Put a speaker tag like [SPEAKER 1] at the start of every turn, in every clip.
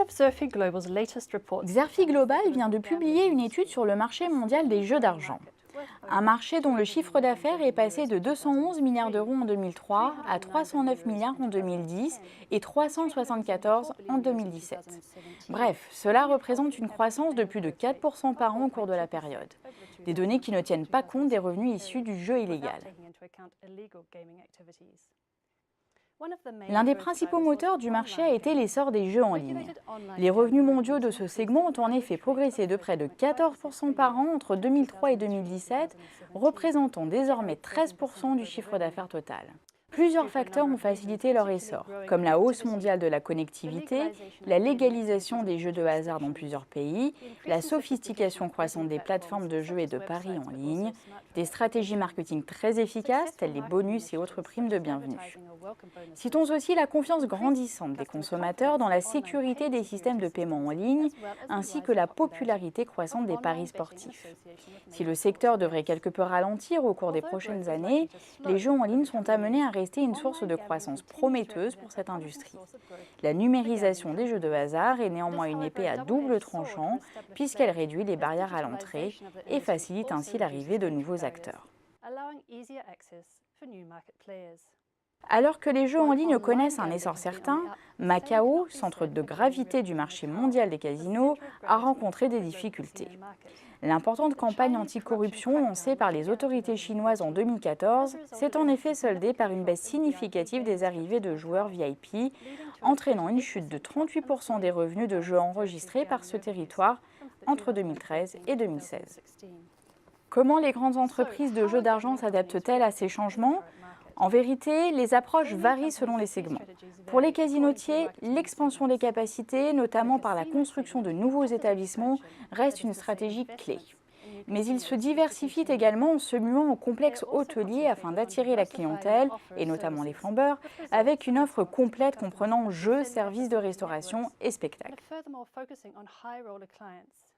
[SPEAKER 1] Xerfi Global vient de publier une étude sur le marché mondial des jeux d'argent. Un marché dont le chiffre d'affaires est passé de 211 milliards d'euros en 2003 à 309 milliards en 2010 et 374 en 2017. Bref, cela représente une croissance de plus de 4% par an au cours de la période. Des données qui ne tiennent pas compte des revenus issus du jeu illégal. L'un des principaux moteurs du marché a été l'essor des jeux en ligne. Les revenus mondiaux de ce segment ont en effet progressé de près de 14% par an entre 2003 et 2017, représentant désormais 13% du chiffre d'affaires total. Plusieurs facteurs ont facilité leur essor, comme la hausse mondiale de la connectivité, la légalisation des jeux de hasard dans plusieurs pays, la sophistication croissante des plateformes de jeux et de paris en ligne, des stratégies marketing très efficaces telles les bonus et autres primes de bienvenue. Citons aussi la confiance grandissante des consommateurs dans la sécurité des systèmes de paiement en ligne, ainsi que la popularité croissante des paris sportifs. Si le secteur devrait quelque peu ralentir au cours des prochaines années, les jeux en ligne sont amenés à rester une source de croissance prometteuse pour cette industrie. La numérisation des jeux de hasard est néanmoins une épée à double tranchant puisqu'elle réduit les barrières à l'entrée et facilite ainsi l'arrivée de nouveaux acteurs. Alors que les jeux en ligne connaissent un essor certain, Macao, centre de gravité du marché mondial des casinos, a rencontré des difficultés. L'importante campagne anticorruption lancée par les autorités chinoises en 2014 s'est en effet soldée par une baisse significative des arrivées de joueurs VIP, entraînant une chute de 38% des revenus de jeux enregistrés par ce territoire entre 2013 et 2016. Comment les grandes entreprises de jeux d'argent s'adaptent-elles à ces changements ? En vérité, les approches varient selon les segments. Pour les casinotiers, l'expansion des capacités, notamment par la construction de nouveaux établissements, reste une stratégie clé. Mais ils se diversifient également en se muant en complexes hôteliers afin d'attirer la clientèle, et notamment les flambeurs, avec une offre complète comprenant jeux, services de restauration et spectacles.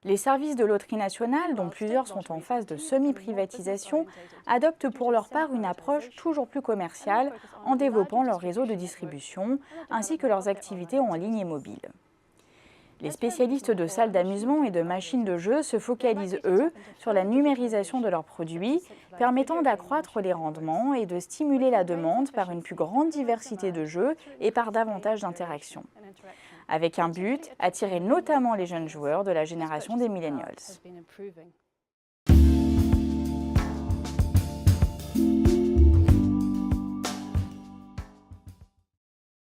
[SPEAKER 1] Les services de loterie nationale, dont plusieurs sont en phase de semi-privatisation, adoptent pour leur part une approche toujours plus commerciale en développant leur réseau de distribution ainsi que leurs activités en ligne et mobile. Les spécialistes de salles d'amusement et de machines de jeu se focalisent, eux, sur la numérisation de leurs produits, permettant d'accroître les rendements et de stimuler la demande par une plus grande diversité de jeux et par davantage d'interactions. Avec un but, attirer notamment les jeunes joueurs de la génération des millennials.